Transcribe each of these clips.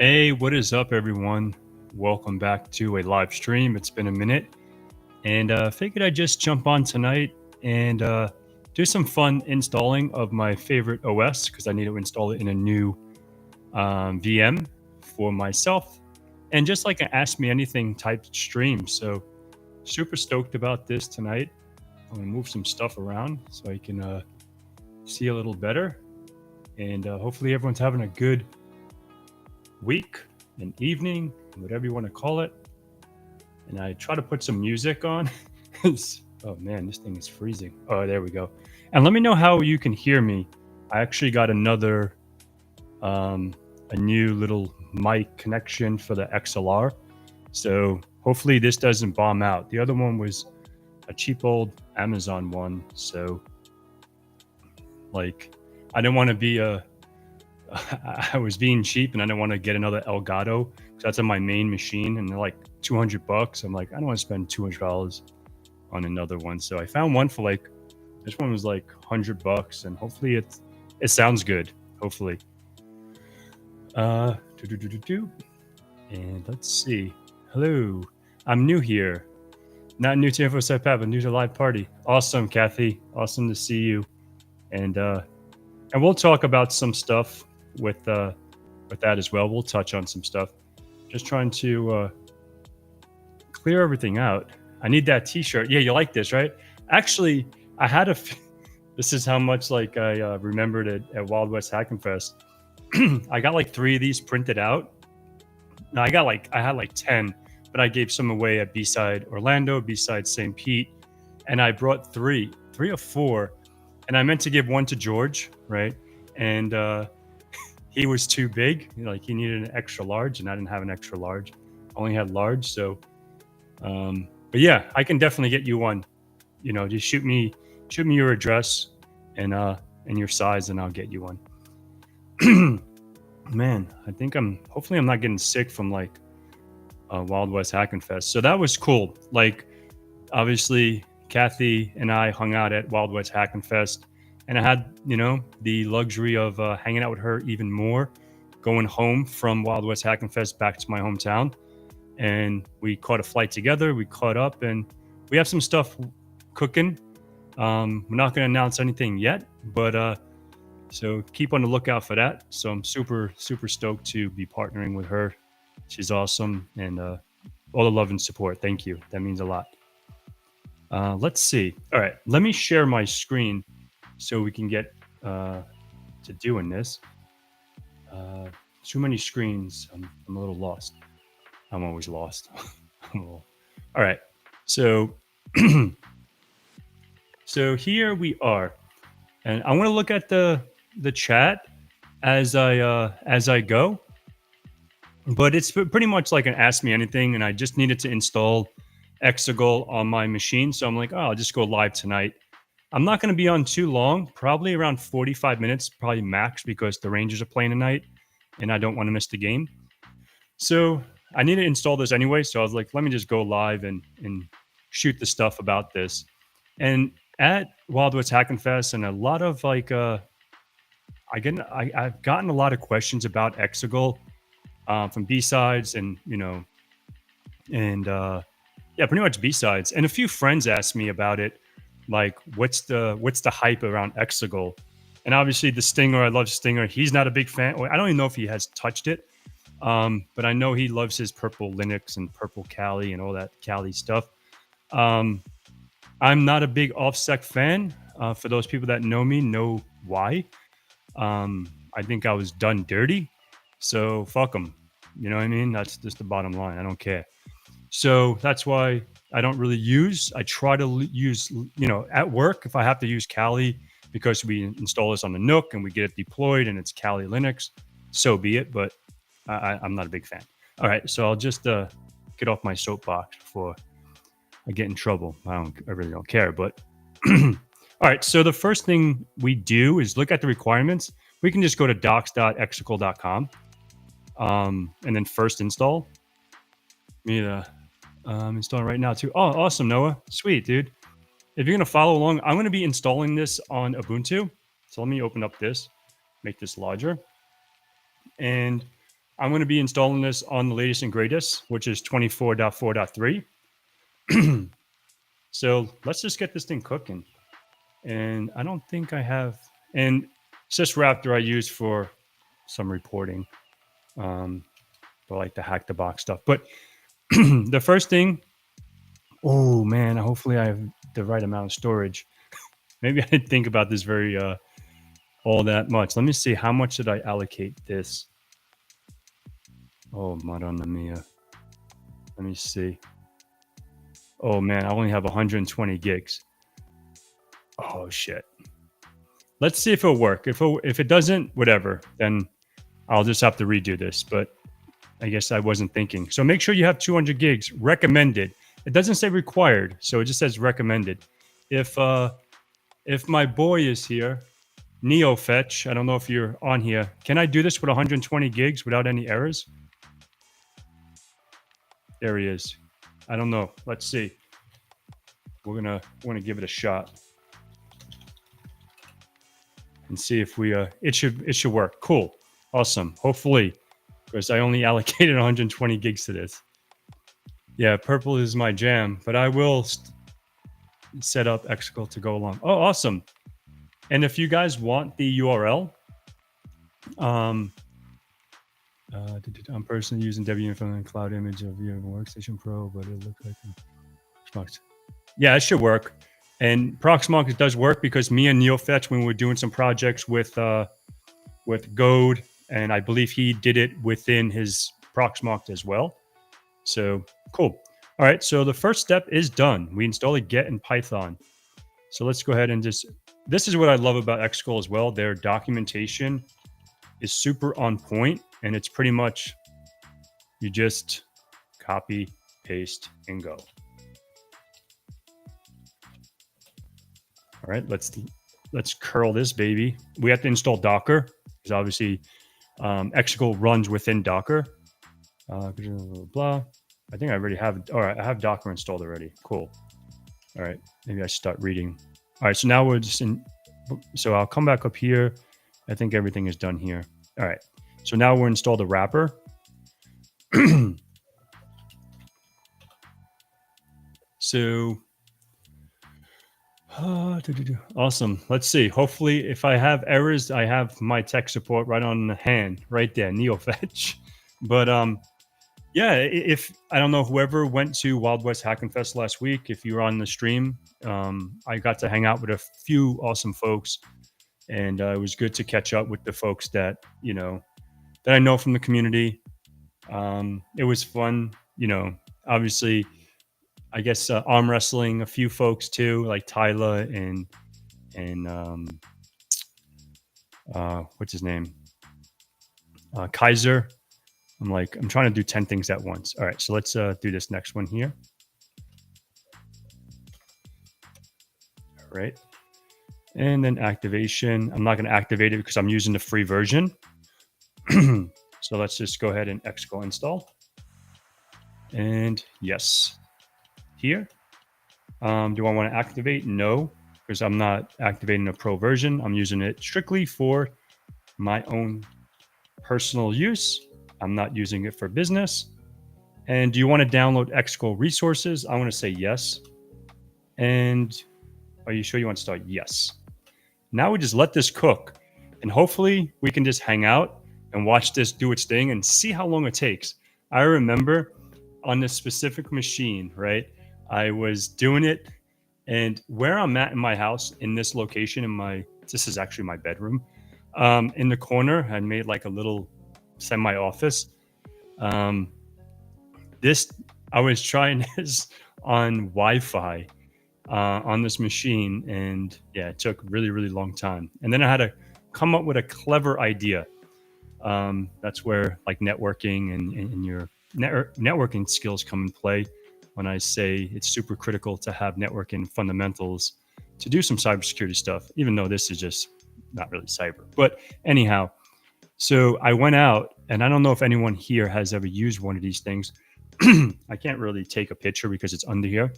Hey, what is up, everyone? Welcome back to a live stream. It's been a minute, and figured I'd just jump on tonight and do some fun installing of my favorite OS because I need to install it in a new VM for myself, and just like an Ask Me Anything type stream. So, super stoked about this tonight. I'm gonna move some stuff around so I can see a little better, and hopefully, everyone's having a good week and evening, whatever you want to call it. And I try to put some music on. Oh man, this thing is freezing. Oh, there we go. And let me know how you can hear me. I actually got a new little mic connection for the XLR. So hopefully this doesn't bomb out. The other one was a cheap old Amazon one. So like I didn't want to be I was being cheap and I didn't want to get another Elgato because that's on my main machine and they're like $200. I'm like, I don't want to spend $200 on another one. So I found one for like, this one was like $100 and hopefully it sounds good. Hopefully. And let's see. Hello. I'm new here. Not new to InfoSec Pat, but new to live party. Awesome, Kathy. Awesome to see you. And we'll talk about some stuff with that as well. We'll touch on some stuff. Just trying to clear everything out. I need that T-shirt. Yeah, you like this, right? Actually, I had this is how much like I remembered it at Wild West Hacking Fest. I got like 3 of these printed out. No, I had like 10, but I gave some away at B-side Orlando, B-side St. Pete, and I brought 3 or 4, and I meant to give one to George, right? And he was too big. Like he needed an extra large, and I didn't have an extra large. I only had large. So, but yeah, I can definitely get you one. You know, just shoot me your address and your size, and I'll get you one. Man, I think hopefully I'm not getting sick from like Wild West Hacking Fest. So that was cool. Like, obviously, Kathy and I hung out at Wild West Hacking Fest. And I had, the luxury of hanging out with her even more, going home from Wild West Hacking Fest back to my hometown. And we caught a flight together. We caught up, and we have some stuff cooking. We're not going to announce anything yet, but so keep on the lookout for that. So I'm super, super stoked to be partnering with her. She's awesome, and all the love and support. Thank you. That means a lot. Let's see. All right, let me share my screen so we can get to doing this. Too many screens. I'm a little lost. I'm always lost. All right. So, so here we are, and I want to look at the chat as I go. But it's pretty much like an Ask Me Anything, and I just needed to install Exegol on my machine. So I'm like, oh, I'll just go live tonight. I'm not going to be on too long, probably around 45 minutes, probably max, because the Rangers are playing tonight and I don't want to miss the game. So I need to install this anyway. So I was like, let me just go live and shoot the stuff about this. And at Wild West Hacking Fest, and a lot of like, I've gotten a lot of questions about Exegol from B-sides and, yeah, pretty much B-sides. And a few friends asked me about it. Like, what's the hype around Exegol? And obviously the Stinger, I love Stinger. He's not a big fan. I don't even know if he has touched it. But I know he loves his purple Linux and purple Kali and all that Kali stuff. I'm not a big OffSec fan. For those people that know me, know why. I think I was done dirty. So fuck them. You know what I mean? That's just the bottom line. I don't care. So that's why I don't really use. I try to use, at work, if I have to use Kali because we install this on the Nook and we get it deployed and it's Kali Linux, so be it. But I'm not a big fan. All right, so I'll just get off my soapbox before I get in trouble. I really don't care. But all right, so the first thing we do is look at the requirements. We can just go to docs.exegol.com and then first install. Installing right now too. Oh, awesome, Noah. Sweet, dude. If you're going to follow along, I'm going to be installing this on Ubuntu. So let me open up this, make this larger. And I'm going to be installing this on the latest and greatest, which is 24.4.3. So let's just get this thing cooking. And I don't think I have, and SysRaptor I use for some reporting, for like the hack the box stuff. But the first thing, oh man, hopefully I have the right amount of storage. Maybe I didn't think about this very all that much. Let me see, how much did I allocate this? Oh, Madonna mia. Let me see. Oh man, I only have 120 gigs. Oh shit. Let's see if it'll work. If it doesn't, whatever, then I'll just have to redo this. But I guess I wasn't thinking. So make sure you have 200 gigs recommended. It doesn't say required, so it just says recommended. If my boy is here, NeoFetch, I don't know if you're on here. Can I do this with 120 gigs without any errors? There he is. I don't know. Let's see. We're gonna give it a shot and see if we it should work. Cool, awesome. Hopefully, because I only allocated 120 gigs to this. Yeah, purple is my jam, but I will set up Exegol to go along. Oh, awesome. And if you guys want the URL, I'm personally using WFM and cloud image of your Workstation Pro, but it looks like Proxmox. Yeah, it should work. And Proxmox does work because me and NeoFetch, when we were doing some projects with Goad, and I believe he did it within his Proxmox as well. So cool. All right, so the first step is done. We install a get in Python. So let's go ahead and just, this is what I love about Exegol as well. Their documentation is super on point, and it's pretty much, you just copy, paste, and go. All right, let's curl this baby. We have to install Docker, because obviously Exegol runs within Docker. Blah. I think I already have, all right, I have Docker installed already. Cool. All right, maybe I should start reading. All right, so now we're just in, so I'll come back up here. I think everything is done here. All right, so now we're installed the wrapper. So, awesome. Let's see. Hopefully, if I have errors, I have my tech support right on the hand, right there, NeoFetch. But yeah, if I don't know, whoever went to Wild West Hackin' Fest last week, if you were on the stream, I got to hang out with a few awesome folks, and it was good to catch up with the folks that that I know from the community. It was fun, obviously. I guess arm wrestling a few folks too, like Tyler and what's his name, Kaiser. I'm trying to do 10 things at once. All right, so let's do this next one here. All right, and then activation. I'm not going to activate it because I'm using the free version. So let's just go ahead and Exegol install. And yes, here. Do I want to activate? No, because I'm not activating the pro version. I'm using it strictly for my own personal use. I'm not using it for business. And do you want to download Exegol resources? I want to say yes. And are you sure you want to start? Yes. Now we just let this cook, and hopefully we can just hang out and watch this do its thing and see how long it takes. I remember on this specific machine, right? I was doing it, and where I'm at in my house, in this location, this is actually my bedroom. In the corner, I made like a little semi-office. I was trying this on Wi-Fi on this machine, and yeah, it took really, really long time. And then I had to come up with a clever idea. That's where like networking and your networking skills come in play. When I say it's super critical to have networking fundamentals to do some cybersecurity stuff, even though this is just not really cyber. But anyhow, so I went out, and I don't know if anyone here has ever used one of these things. I can't really take a picture because it's under here.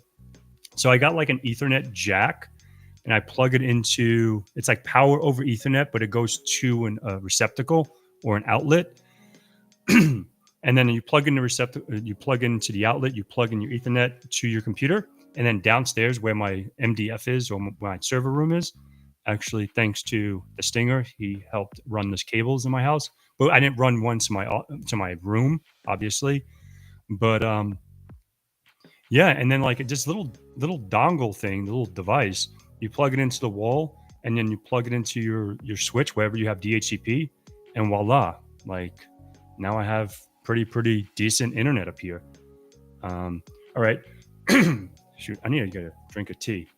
So I got like an Ethernet jack, and I plug it into, it's like power over Ethernet, but it goes to a receptacle or an outlet. And then you plug in the receptacle, you plug into the outlet, you plug in your Ethernet to your computer, and then downstairs where my MDF is or my server room is, actually thanks to the Stinger, he helped run those cables in my house. But I didn't run one to my room, obviously. But yeah, and then like just little dongle thing, the little device, you plug it into the wall, and then you plug it into your switch wherever you have DHCP, and voila, like now I have pretty decent internet up here. All right, shoot, I need to get a drink of tea.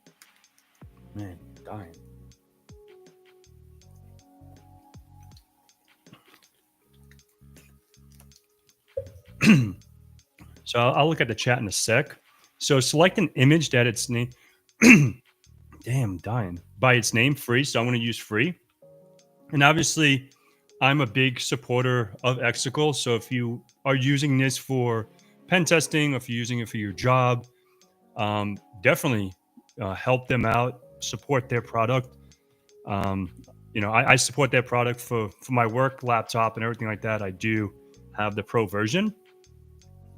Man, I'm dying. So I'll look at the chat in a sec. So select an image that its name. Damn, dying by its name, free. So I want to use free, and obviously, I'm a big supporter of Exegol. So if you are using this for pen testing, or if you're using it for your job, definitely help them out, support their product. Um, I support their product for my work laptop and everything like that. I do have the pro version,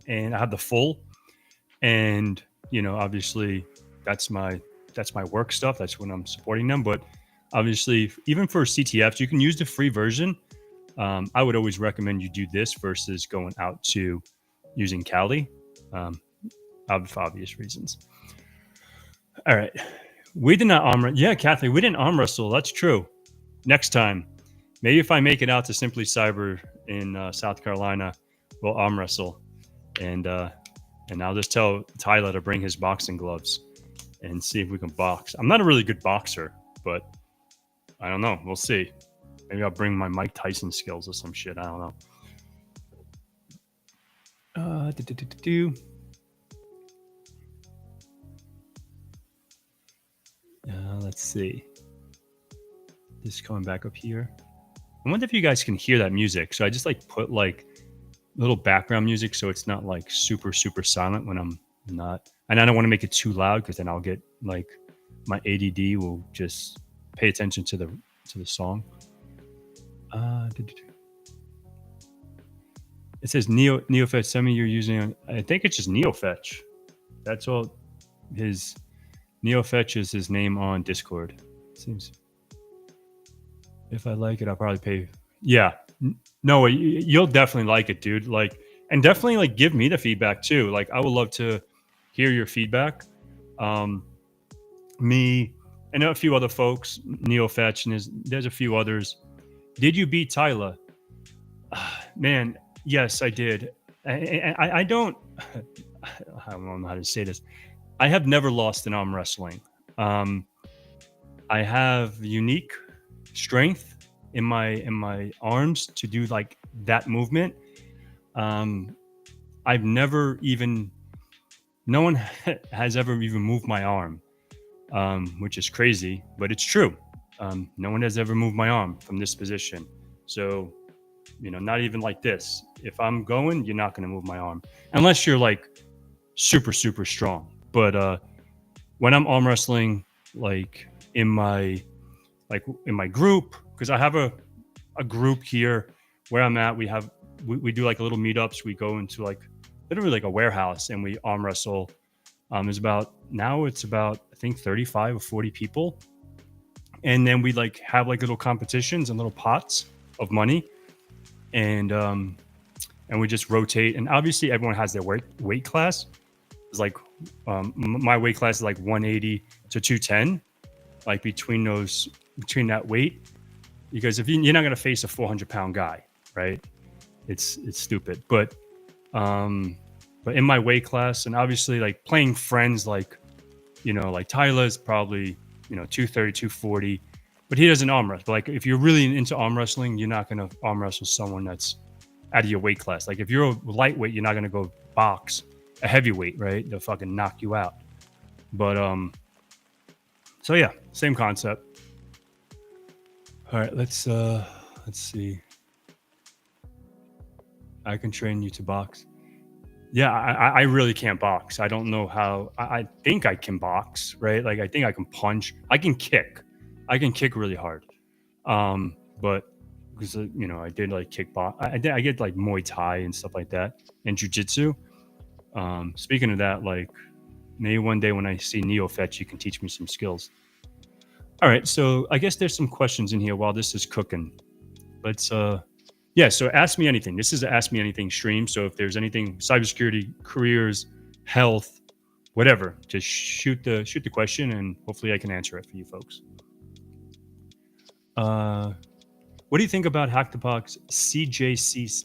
and I have the full, and obviously that's my work stuff. That's when I'm supporting them. But obviously, even for CTFs, you can use the free version. I would always recommend you do this versus going out to using Kali, for obvious reasons. All right, we did not arm. Yeah, Kathy, we didn't arm wrestle. That's true. Next time, maybe if I make it out to Simply Cyber in South Carolina, we'll arm wrestle, and I'll just tell Tyler to bring his boxing gloves and see if we can box. I'm not a really good boxer, but I don't know. We'll see. Maybe I'll bring my Mike Tyson skills or some shit. I don't know. Let's see. Just coming back up here. I wonder if you guys can hear that music. So I just like put like little background music so it's not like super silent when I'm not. And I don't want to make it too loud because then I'll get like my ADD will just pay attention to the song. It says NeoFetch. Some of you are using. I think it's just NeoFetch. That's all. His NeoFetch is his name on Discord. Seems. If I like it, I'll probably pay. Yeah. No, you'll definitely like it, dude. Like, and definitely like give me the feedback too. Like, I would love to hear your feedback. Me and a few other folks, NeoFetch, and there's a few others. Did you beat Tyler? Man, yes, I did. I don't. I don't know how to say this. I have never lost in arm wrestling. I have unique strength in my arms to do like that movement. I've never even. No one has ever even moved my arm, which is crazy, but it's true. No one has ever moved my arm from this position. So, not even like this. If I'm going, you're not going to move my arm unless you're like super strong. But when I'm arm wrestling, like in my group, because I have a group here where I'm at, we do like a little meetups. We go into like literally like a warehouse and we arm wrestle. It's about I think 35 or 40 people. And then we like have like little competitions and little pots of money, and we just rotate. And obviously, everyone has their weight class. It's like my weight class is like 180 to 210, like between that weight. Because if you're not gonna face a 400-pound guy, right? It's stupid. But in my weight class, and obviously like playing friends, like like Tyler's probably 230, 240, but he doesn't arm wrestle. But like if you're really into arm wrestling, you're not going to arm wrestle someone that's out of your weight class. Like if you're a lightweight, you're not going to go box a heavyweight, right? They'll fucking knock you out. But so yeah, same concept. All right, let's see. I can train you to box. Yeah, I really can't box. I don't know how. I think I can box, right? Like I think I can punch. I can kick. I can kick really hard. But because I did like kickbox. I get like Muay Thai and stuff like that, and jujitsu. Speaking of that, like maybe one day when I see Neofetch, you can teach me some skills. All right, so I guess there's some questions in here while this is cooking. Let's yeah, so ask me anything. This is a ask me anything stream. So if there's anything cybersecurity, careers, health, whatever, just shoot the question and hopefully I can answer it for you folks. What do you think about Hack the Box CJCA?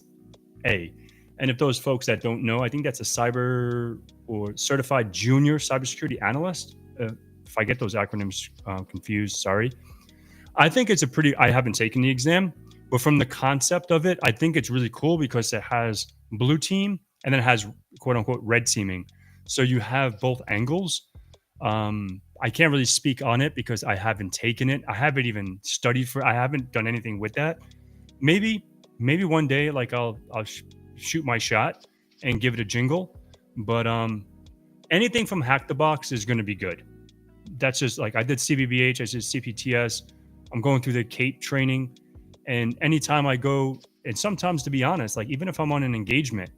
And if those folks that don't know, I think that's a cyber or certified junior cybersecurity analyst. If I get those acronyms confused, sorry. I think it's I haven't taken the exam, but from the concept of it, I think it's really cool because it has blue team and then it has quote unquote red teaming. So you have both angles. I can't really speak on it because I haven't taken it. I haven't even studied I haven't done anything with that. Maybe one day, like I'll shoot my shot and give it a jingle. But anything from Hack the Box is going to be good. That's just like I did CBBH, I did CPTS. I'm going through the CAPE training, and anytime I go, and sometimes to be honest, like even if I'm on an engagement,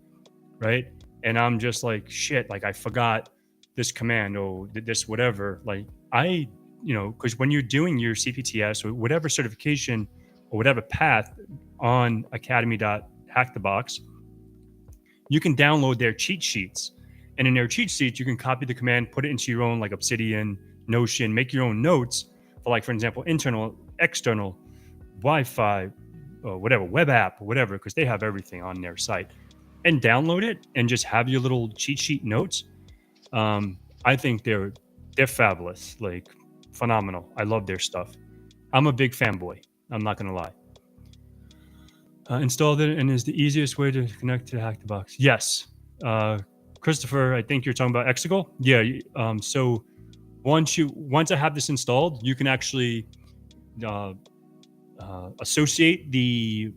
right, and I'm just like shit, like I forgot this command or this whatever, like because when you're doing your CPTS or whatever certification or whatever path on academy.hackthebox, you can download their cheat sheets. And in their cheat sheets, you can copy the command, put it into your own like Obsidian, Notion, make your own notes for like, for example, internal, external, Wi-Fi, whatever, web app, whatever, because they have everything on their site. And download it and just have your little cheat sheet notes. I think they're fabulous, like phenomenal. I love their stuff. I'm a big fanboy. I'm not gonna lie. Installed it and is the easiest way to connect to Hack the Box. Yes. Christopher, I think you're talking about Exegol. Yeah. So once I have this installed, you can actually associate the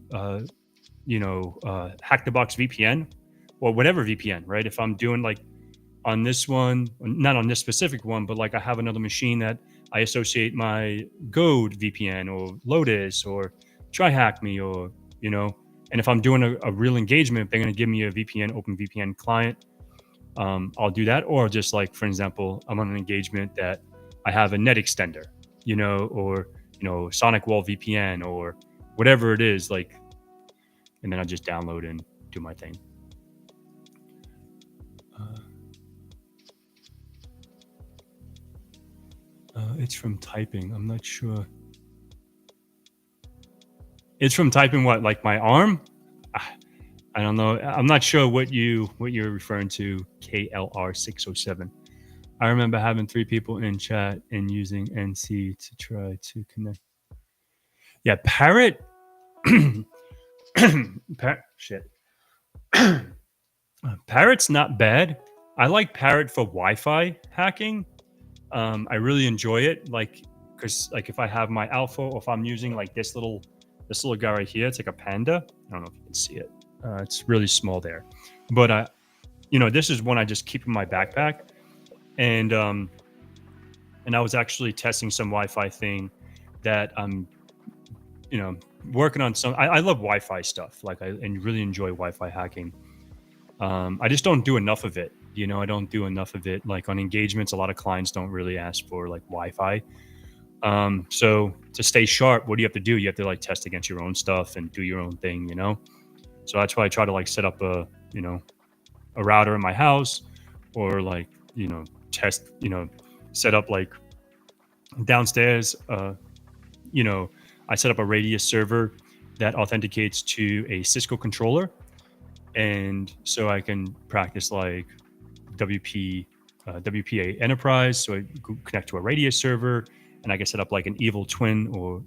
Hack the Box VPN or whatever VPN, right? If I'm doing like on this one, not on this specific one, but like I have another machine that I associate my Goat VPN or Lotus or TryHackMe or and if I'm doing a real engagement, they're going to give me a VPN, Open VPN client. I'll do that. Or just like, for example, I'm on an engagement that I have a net extender, or, Sonic Wall VPN or whatever it is, like, and then I just download and do my thing. It's from typing. I'm not sure. It's from typing what, like my arm? I don't know. I'm not sure what you're referring to. KLR607. I remember having 3 people in chat and using NC to try to connect. Yeah, Parrot. Shit. Parrot's not bad. I like Parrot for Wi-Fi hacking. I really enjoy it, like because like if I have my Alpha or if I'm using like this little guy right here, it's like a panda. I don't know if you can see it. It's really small there, but this is one I just keep in my backpack, and I was actually testing some Wi-Fi thing that I'm, working on some. I love Wi-Fi stuff, like and really enjoy Wi-Fi hacking. I just don't do enough of it. I don't do enough of it. Like on engagements, a lot of clients don't really ask for like Wi-Fi. So to stay sharp, what do you have to do? You have to like test against your own stuff and do your own thing, So that's why I try to like set up a router in my house, or like, test, set up like downstairs, I set up a Radius server that authenticates to a Cisco controller. And so I can practice like WPA Enterprise. So I connect to a Radius server, and I can set up like an evil twin or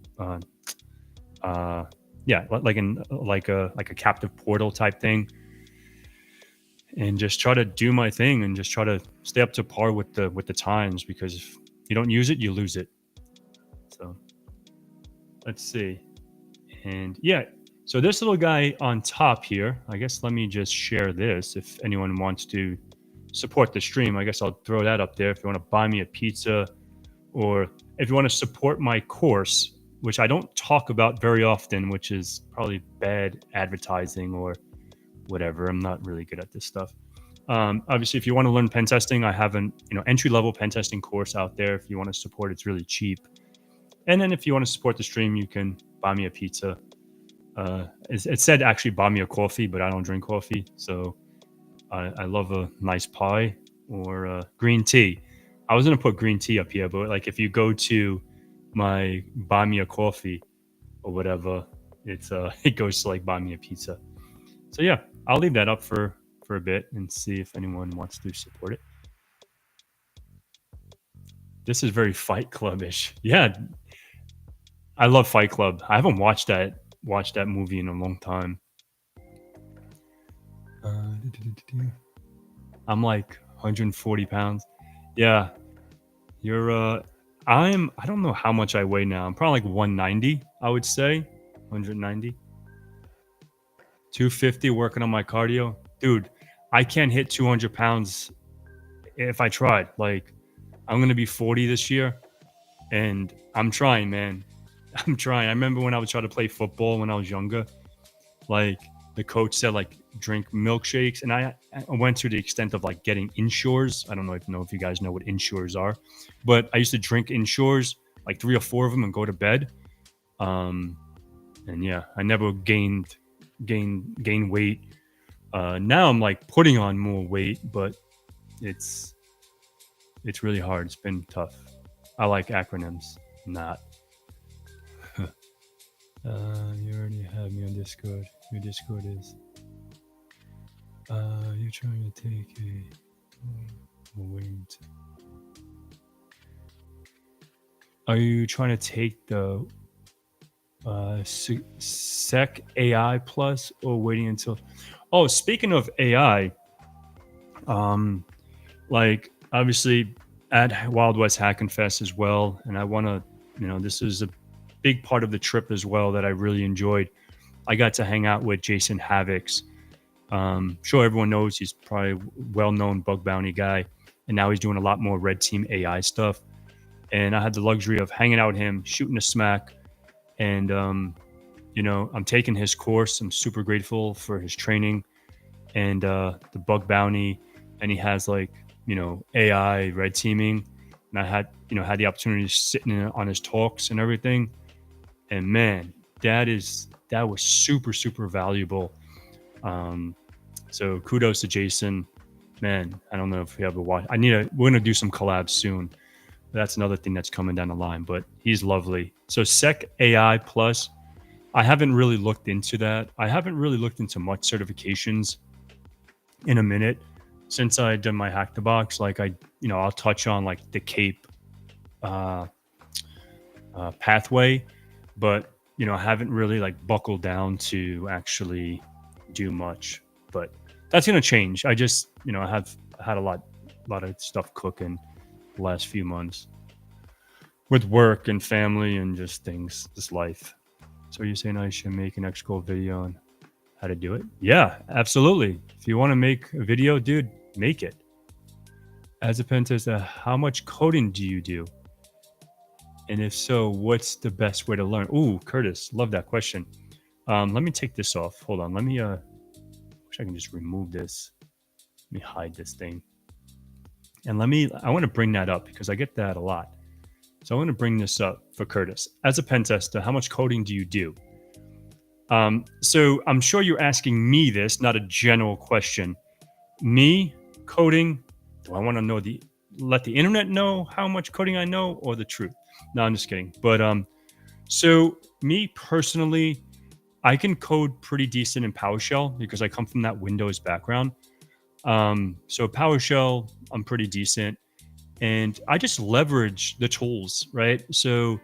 like a captive portal type thing, and just try to do my thing and just try to stay up to par with the times, because if you don't use it, you lose it. So let's see. And yeah, so this little guy on top here, I guess let me just share this. If anyone wants to support the stream, I guess I'll throw that up there. If you want to buy me a pizza, or if you want to support my course, which I don't talk about very often, which is probably bad advertising or whatever. I'm not really good at this stuff. Obviously, if you want to learn pen testing, I have an entry level pen testing course out there. If you want to support, it's really cheap. And then if you want to support the stream, you can buy me a pizza. It said actually buy me a coffee, but I don't drink coffee, so I love a nice pie or green tea. I was gonna put green tea up here, but like if you go to my buy me a coffee or whatever, it's it goes to like buy me a pizza. So yeah, I'll leave that up for a bit and see if anyone wants to support it. This is very Fight Club-ish. Yeah, I love Fight Club. I haven't watched that movie in a long time. I'm like 140 pounds. Yeah, you're. I don't know how much I weigh now. I'm probably like 190. I would say 190. 250 working on my cardio, dude. I can't hit 200 pounds if I tried. Like, I'm gonna be 40 this year, and I'm trying, man. I'm trying. I remember when I was trying to play football when I was younger. Like the coach said, like drink milkshakes, and I went to the extent of like getting Inshores. I don't know if you guys know what Inshores are, but I used to drink Inshores, like 3 or 4 of them, and go to bed. And yeah, I never gained weight. Now I'm like putting on more weight, but it's really hard. It's been tough. I like acronyms, not. You already have me on Discord. Your Discord is. You're trying to take wait. Are you trying to take the Sec AI Plus or waiting until? Oh, speaking of AI, like obviously at Wild West Hack and Fest as well, and I want to, this is a big part of the trip as well that I really enjoyed. I got to hang out with Jason Havix. Sure, everyone knows he's probably well-known bug bounty guy, and now he's doing a lot more red team AI stuff. And I had the luxury of hanging out with him, shooting a smack, and I'm taking his course. I'm super grateful for his training and the bug bounty, and he has like AI red teaming, and I had the opportunity to sit in on his talks and everything. And man, that was super valuable. So kudos to Jason, man. I don't know if we have a watch. We're gonna do some collabs soon. That's another thing that's coming down the line, but he's lovely. So Sec AI Plus, I haven't really looked into that. I haven't really looked into much certifications in a minute since I done my Hack the Box. Like I'll touch on like the CAPE pathway, but I haven't really like buckled down to actually do much. But that's gonna change. I just I have had a lot of stuff cooking the last few months with work and family and just things, just life. So you're saying I should make an Exegol video on how to do it? Yeah, absolutely. If you want to make a video, dude, make it. As a pen tester, how much coding do you do? And if so, what's the best way to learn? Ooh, Curtis, love that question. Let me take this off. Hold on. Let me wish I can just remove this. Let me hide this thing. And I want to bring that up because I get that a lot. So I want to bring this up for Curtis. As a pen tester, how much coding do you do? So I'm sure you're asking me this, not a general question. Me coding, do I want to let the internet know how much coding I know or the truth? No, I'm just kidding. But so me personally, I can code pretty decent in PowerShell because I come from that Windows background. So PowerShell, I'm pretty decent, and I just leverage the tools, right? So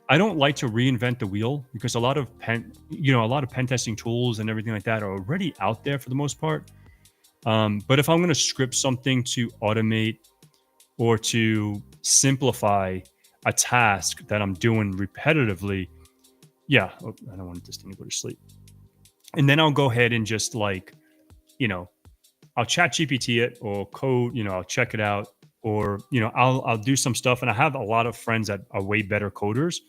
I don't like to reinvent the wheel because a lot of pen testing tools and everything like that are already out there for the most part. But if I'm going to script something to automate or to simplify a task that I'm doing repetitively, yeah, I don't want this thing to go to sleep. And then I'll go ahead and just I'll chat GPT it or code, I'll check it out, or I'll do some stuff. And I have a lot of friends that are way better coders,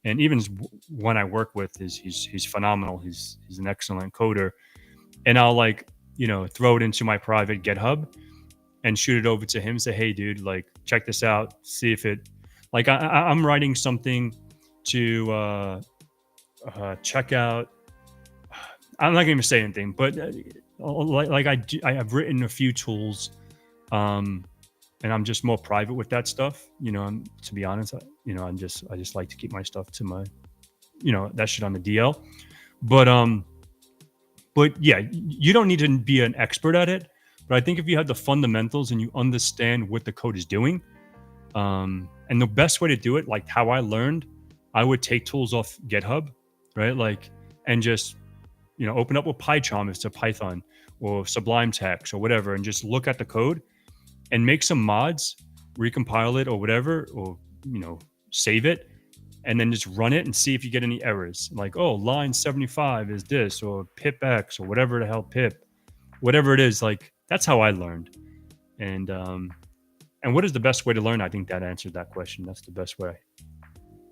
And even one I work with is he's phenomenal. He's an excellent coder, and I'll like throw it into my private GitHub and shoot it over to him. Say, hey, dude, like check this out. See if it like I'm writing something to check out. I'm not going to say anything, but like I have written a few tools, um, and I'm just more private with that stuff. To be honest, I just like to keep my stuff to my, that shit on the DL. But yeah, you don't need to be an expert at it. But I think if you have the fundamentals and you understand what the code is doing, and the best way to do it, like how I learned, I would take tools off GitHub, right? Like, and just open up with PyCharm if it's a Python or Sublime Text or whatever, and just look at the code and make some mods, recompile it or whatever, or save it, and then just run it and see if you get any errors. Like, oh, line 75 is this, or pip X, or whatever the hell pip, whatever it is. Like, that's how I learned. And what is the best way to learn? I think that answered that question. That's the best way.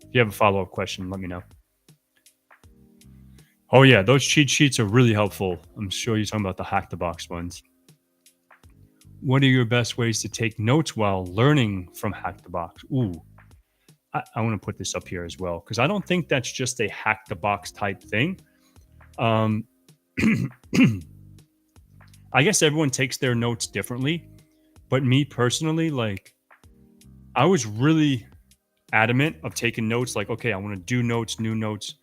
If you have a follow-up question, let me know. Oh yeah, those cheat sheets are really helpful. I'm sure you're talking about the Hack the Box ones. What are your best ways to take notes while learning from Hack the Box? Ooh, I want to put this up here as well, because I don't think that's just a Hack the Box type thing. I guess everyone takes their notes differently, but me personally, like, I was really adamant of taking notes. Like, okay, I want to do notes, new notes.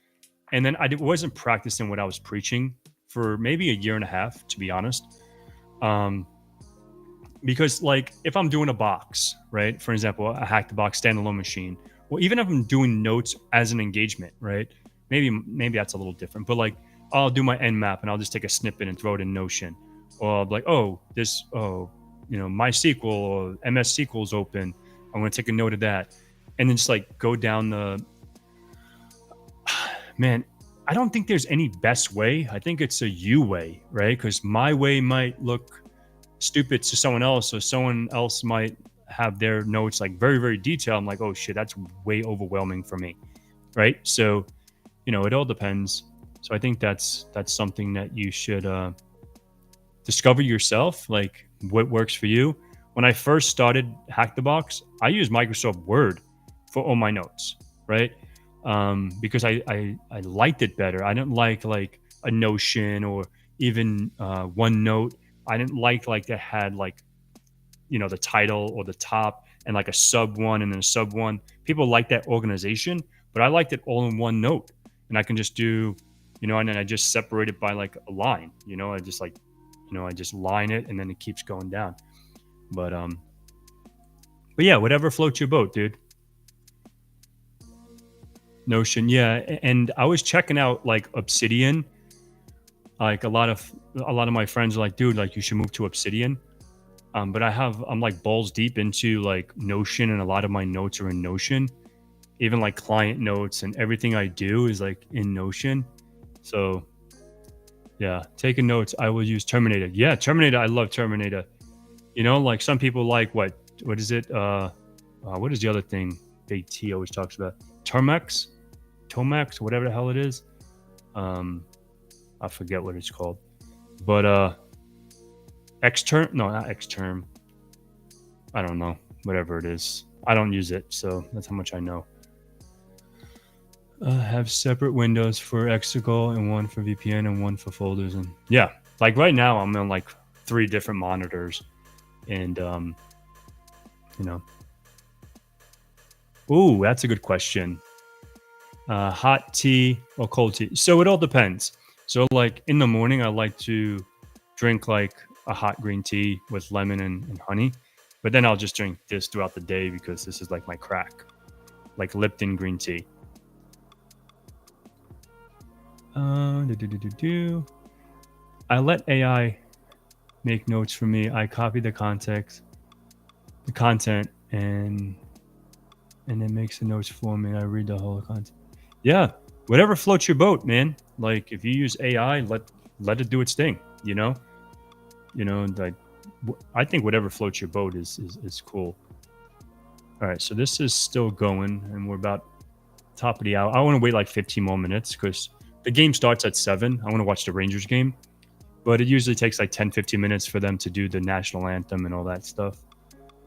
And then I wasn't practicing what I was preaching for maybe a year and a half, to be honest. Because like if I'm doing a box, right? For example, a Hack the Box standalone machine, or even if I'm doing notes as an engagement, right? Maybe that's a little different. But like I'll do my Nmap and I'll just take a snippet and throw it in Notion. Or I'll be like, MySQL or MS SQL is open. I'm going to take a note of that. And then just like go down the... Man, I don't think there's any best way. I think it's a you way, right? Because my way might look stupid to someone else, or someone else might have their notes like very, very detailed. I'm like, oh shit, that's way overwhelming for me, right? So, it all depends. So I think that's something that you should discover yourself, like what works for you. When I first started Hack the Box, I used Microsoft Word for all my notes, right? Because I liked it better. I didn't like a Notion or even OneNote. I didn't like that had like, the title or the top and like a sub one and then a sub one. People like that organization, but I liked it all in one note. And I can just do, and then I just separate it by like a line, I just like, I just line it and then it keeps going down. But yeah, whatever floats your boat, dude. Notion, yeah. And I was checking out like Obsidian. Like a lot of my friends are like, dude, like you should move to Obsidian. But I'm like balls deep into like Notion, and a lot of my notes are in Notion. Even like client notes and everything I do is like in Notion. So yeah, taking notes, I will use Terminator. Yeah, Terminator, I love Terminator. Like some people like what is it? What is the other thing Big T always talks about? Tomax, whatever the hell it is. I forget what it's called. But Xterm, no, not Xterm. I don't know. Whatever it is. I don't use it, so that's how much I know. Have separate windows for Exegol and one for VPN and one for folders. And yeah, like right now I'm on like 3 different monitors, and Ooh, that's a good question. Hot tea or cold tea? So it all depends. So like in the morning, I like to drink like a hot green tea with lemon and honey, but then I'll just drink this throughout the day because this is like my crack, like Lipton green tea. I let AI make notes for me. I copy the content, and it makes the notes for me. I read the whole content. Yeah, whatever floats your boat, man. Like if you use AI, let it do its thing. Like I think whatever floats your boat is cool. All right, so this is still going, and we're about top of the hour. I want to wait like 15 more minutes because the game starts at 7. I want to watch the Rangers game, but it usually takes like 10, 15 minutes for them to do the national anthem and all that stuff.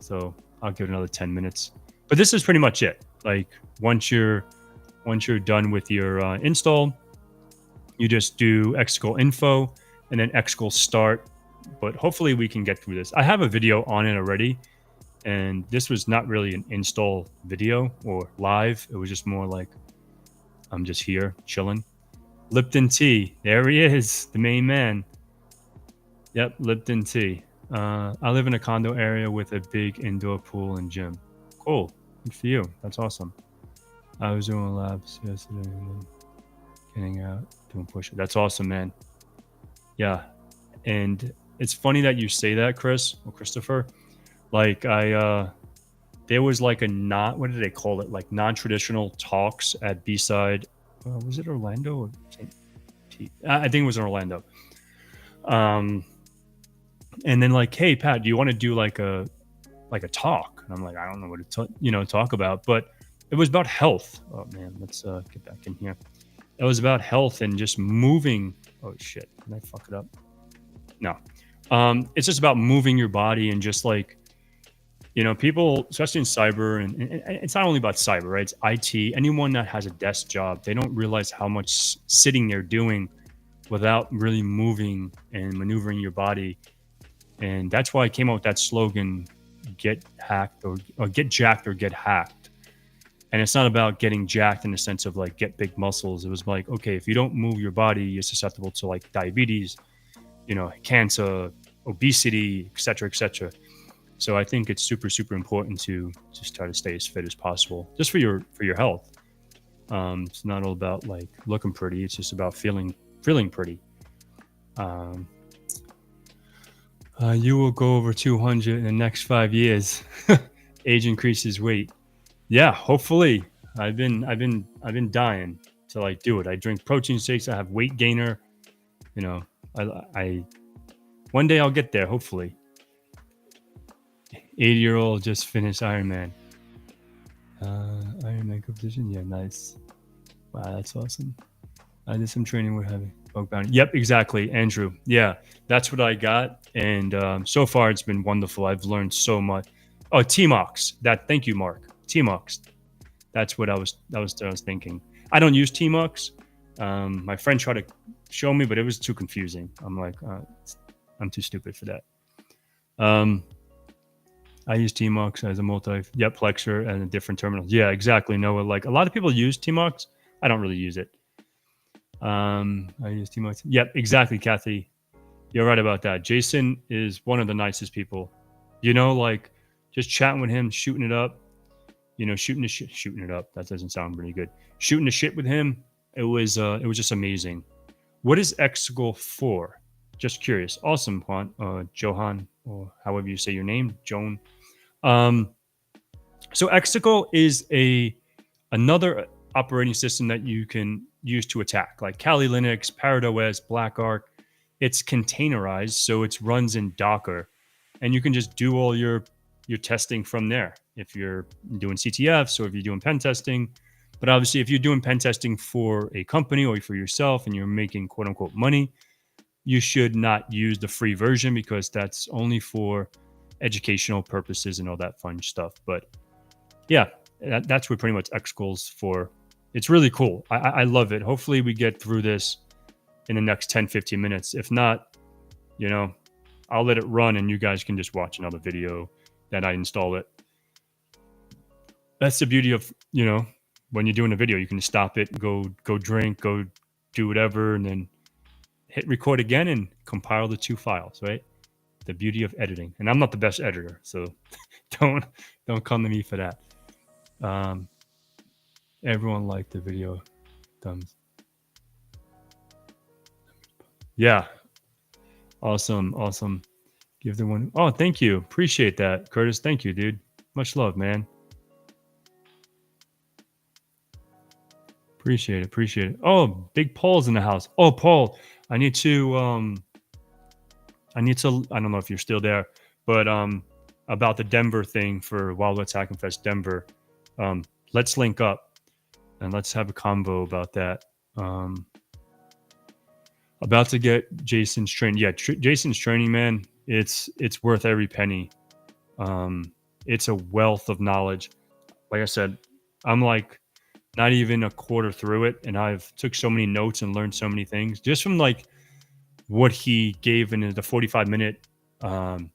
So I'll give it another 10 minutes. But this is pretty much it. Like once you're done with your install, you just do Exegol info and then Exegol start. But hopefully we can get through this. I have a video on it already, and this was not really an install video or live. It was just more like I'm just here chilling. Lipton Tea, there he is, the main man. Yep, Lipton Tea. I live in a condo area with a big indoor pool and gym. Cool, good for you. That's awesome. I was doing labs yesterday and then getting out doing push-ups. That's awesome, man. Yeah, and it's funny that you say that, Chris or Christopher. Like there was like a what did they call it? Like non-traditional talks at B-side. Was it Orlando or St. Pete? I think it was in Orlando. And then like, hey Pat, do you want to do like a talk? And I'm like, I don't know what to talk about, but it was about health. Oh man, let's get back in here. It was about health and just moving. Oh shit, did I fuck it up? No. It's just about moving your body and just like, people, especially in cyber, and it's not only about cyber, right? It's IT. Anyone that has a desk job, they don't realize how much sitting they're doing without really moving and maneuvering your body. And that's why I came out with that slogan, get hacked or get jacked or get hacked. And it's not about getting jacked in the sense of like get big muscles. It was like, okay, if you don't move your body, you're susceptible to like diabetes, cancer, obesity, et cetera, et cetera. So I think it's super, super important to just try to stay as fit as possible, just for your health. It's not all about like looking pretty. It's just about feeling pretty. You will go over 200 in the next 5 years. Age increases weight. Yeah, hopefully. I've been dying to like do it. I drink protein shakes. I have weight gainer. I one day I'll get there. Hopefully. 80-year-old just finished Ironman. Ironman competition. Yeah, nice. Wow, that's awesome. I did some training with heavy bug bounty. Yep, exactly, Andrew. Yeah, that's what I got, and so far it's been wonderful. I've learned so much. Oh, TMOX. Thank you, Mark. TMOX. That's what I was thinking. I don't use TMOX. My friend tried to show me, but it was too confusing. I'm like, I'm too stupid for that. I use TMOX as a plexer and a different terminal. Yeah, exactly. Noah, like a lot of people use TMOX. I don't really use it. I use TMOX. Yep, exactly, Kathy. You're right about that. Jason is one of the nicest people. Like just chatting with him, shooting it up. Shooting it up. That doesn't sound really good. Shooting the shit with him. It was just amazing. What is Exegol for? Just curious. Awesome, Juan, Johan, or however you say your name, Joan. So Exegol is another operating system that you can use to attack, like Kali Linux, ParrotOS, BlackArch. It's containerized, so it runs in Docker, and you can just do all your testing from there. If you're doing CTFs or if you're doing pen testing, but obviously if you're doing pen testing for a company or for yourself and you're making quote unquote money, you should not use the free version because that's only for educational purposes and all that fun stuff. But yeah, that's what pretty much Exegol's for. It's really cool. I love it. Hopefully we get through this in the next 10, 15 minutes. If not, I'll let it run and you guys can just watch another video that I install it. That's the beauty of, when you're doing a video, you can stop it, go drink, go do whatever, and then hit record again and compile the two files, right? The beauty of editing. And I'm not the best editor, so don't come to me for that. Everyone liked the video. Thumbs. Yeah. Awesome. Give the one. Oh, thank you. Appreciate that, Curtis. Thank you, dude. Much love, man. Appreciate it. Oh, Big Paul's in the house. Oh, Paul, I need to, I don't know if you're still there, but about the Denver thing for Wild West Hack and Fest Denver. Let's link up. and let's have a convo about that. About to get Jason's training. Yeah, Jason's training, man. It's worth every penny. It's a wealth of knowledge. Like I said, I'm like not even a quarter through it, and I've took so many notes and learned so many things just from like what he gave in the 45-minute um,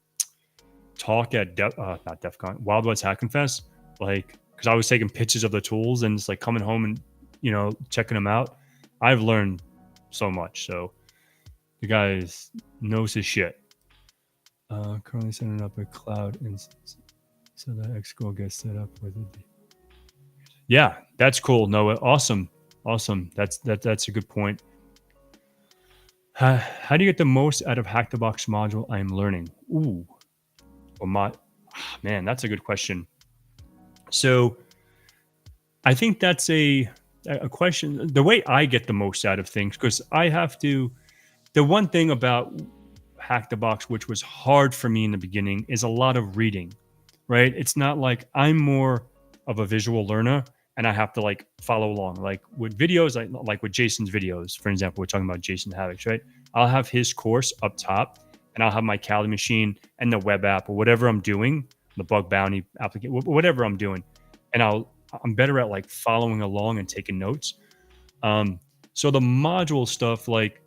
talk at not DEF CON, Wild West Hack and Fest. Like, because I was taking pictures of the tools and it's like coming home and checking them out. I've learned so much. So the guy knows his shit. Currently setting up a cloud instance so that Exegol gets set up with it. Yeah, that's cool, Noah. Awesome. That's a good point. How do you get the most out of Hack the Box module I'm learning? Ooh, man, that's a good question. So I think that's a question. The way I get the most out of things, because I have to. The one thing about Hack the Box, which was hard for me in the beginning, is a lot of reading, right? It's not like I'm more of a visual learner and I have to like follow along. Like with videos, like with Jason's videos, for example, we're talking about Jason Havocs, right? I'll have his course up top and I'll have my Kali machine and the web app or whatever I'm doing, the bug bounty application, whatever I'm doing. And I'm better at like following along and taking notes. So the module stuff, like,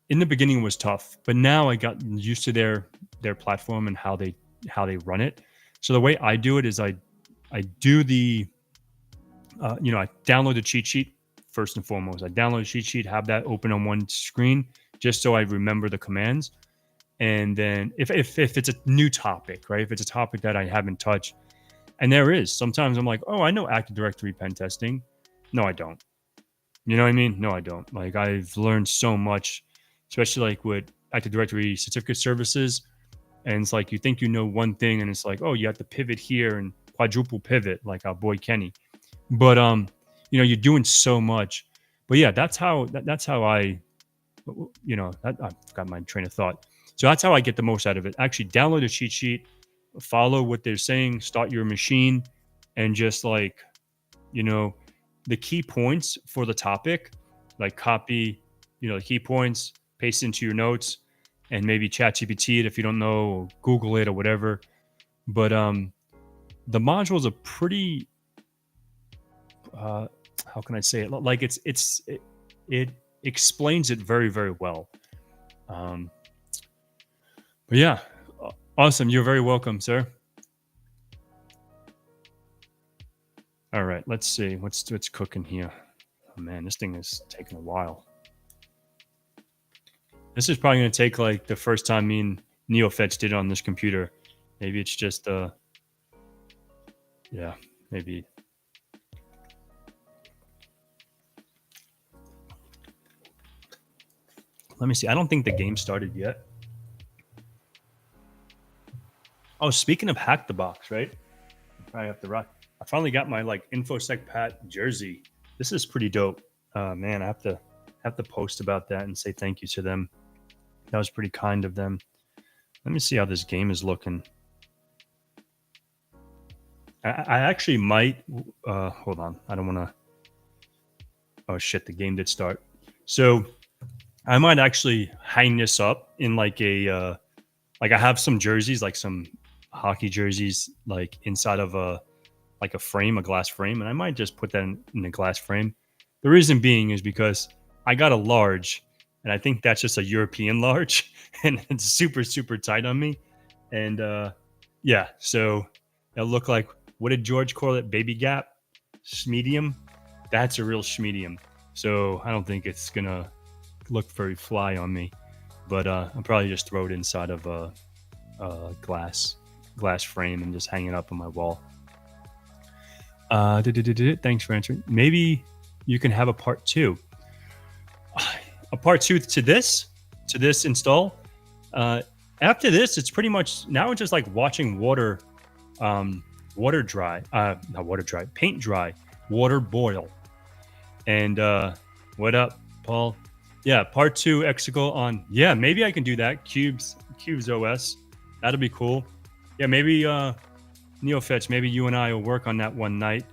in the beginning was tough, but now I got used to their platform and how they run it. So the way I do it is I do the I download the cheat sheet first and foremost. I download the cheat sheet, have that open on one screen just so I remember the commands. And then if it's a new topic, right? If it's a topic that I haven't touched, and there is sometimes I'm like, oh, I know Active Directory pen testing. No, I don't. You know what I mean? No, I don't. Like I've learned so much, especially like with Active Directory certificate services. And it's like you think you know one thing, and it's like, oh, you have to pivot here and quadruple pivot, like our boy Kenny. But you're doing so much. But yeah, that's how I, I forgot my train of thought. So that's how I get the most out of it. Actually, download a cheat sheet, follow what they're saying, start your machine, and just like, the key points for the topic, like copy, the key points, paste into your notes, and maybe ChatGPT it if you don't know, or Google it or whatever. But the modules are pretty. How can I say it? Like it explains it very, very well. But yeah, awesome. You're very welcome, sir. All right, let's see what's cooking here. Oh man, this thing is taking a while. This is probably going to take like the first time me and NeoFetch did it on this computer. Maybe it's just yeah, maybe. Let me see. I don't think the game started yet. Oh, speaking of Hack the Box, right? I probably have to rock. I finally got my like InfoSec Pat jersey. This is pretty dope. Man, I have to post about that and say thank you to them. That was pretty kind of them. Let me see how this game is looking. I actually might. Hold on. I don't want to. Oh shit! The game did start. So I might actually hang this up in like a. Like I have some jerseys, like some hockey jerseys, like inside of a frame, a glass frame, and I might just put that in a glass frame. The reason being is because I got a large, and I think that's just a European large, and it's super, super tight on me. And yeah, so it'll look like, what did George call it? Baby gap? Schmedium? That's a real schmedium. So I don't think it's going to look very fly on me. But I'll probably just throw it inside of a glass frame and just hang it up on my wall. Thanks for answering. Maybe you can have a part 2. A part 2 to this install. After this, it's pretty much now it's just like watching paint dry, water boil. And what up, Paul? Yeah, part 2 Exegol on. Yeah, maybe I can do that. Cubes OS. That'll be cool. Yeah, maybe NeoFetch, maybe you and I will work on that one night.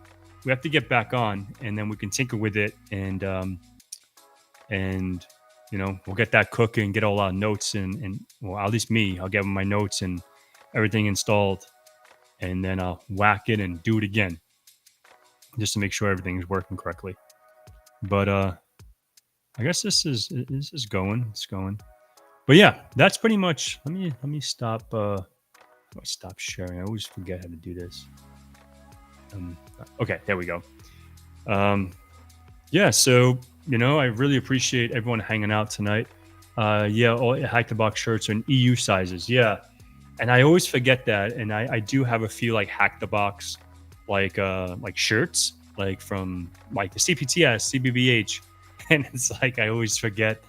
we have to get back on, and then we can tinker with it, and we'll get that cooking, get all our notes, and well, at least me, I'll get my notes and everything installed, and then I'll whack it and do it again, just to make sure everything is working correctly. But I guess this is going. It's going. But yeah, that's pretty much. Let me stop. Stop sharing. I always forget how to do this. Okay, there we go. Yeah, so I really appreciate everyone hanging out tonight. Yeah, all Hack the Box shirts are in EU sizes. Yeah, and I always forget that. And I do have a few like Hack the Box, like shirts, like from like the CPTS, CBBH, and it's like I always forget.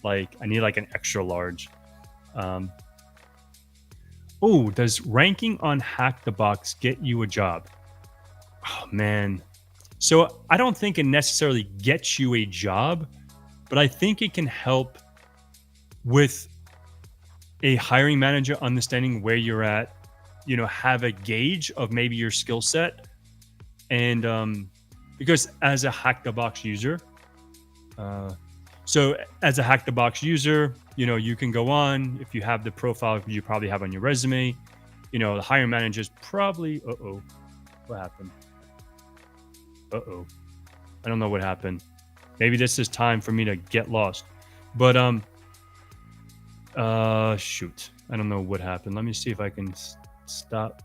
Like I need like an extra large. Oh, does ranking on Hack the Box get you a job? Oh man. So I don't think it necessarily gets you a job, but I think it can help with a hiring manager understanding where you're at, have a gauge of maybe your skill set. And because as a Hack the Box user, you can go on, if you have the profile you probably have on your resume, the hiring manager's probably, what happened? I don't know what happened. Maybe this is time for me to get lost. But shoot. I don't know what happened. Let me see if I can stop.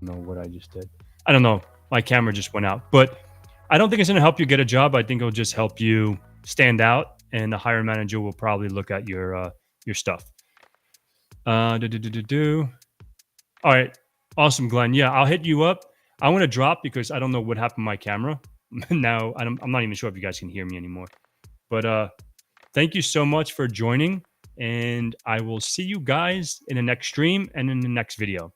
I don't know what I just did. I don't know. My camera just went out. But I don't think it's going to help you get a job. I think it'll just help you stand out, and the hiring manager will probably look at your stuff. All right. Awesome, Glenn. Yeah, I'll hit you up. I want to drop because I don't know what happened to my camera. Now, I'm not even sure if you guys can hear me anymore. But thank you so much for joining, and I will see you guys in the next stream and in the next video.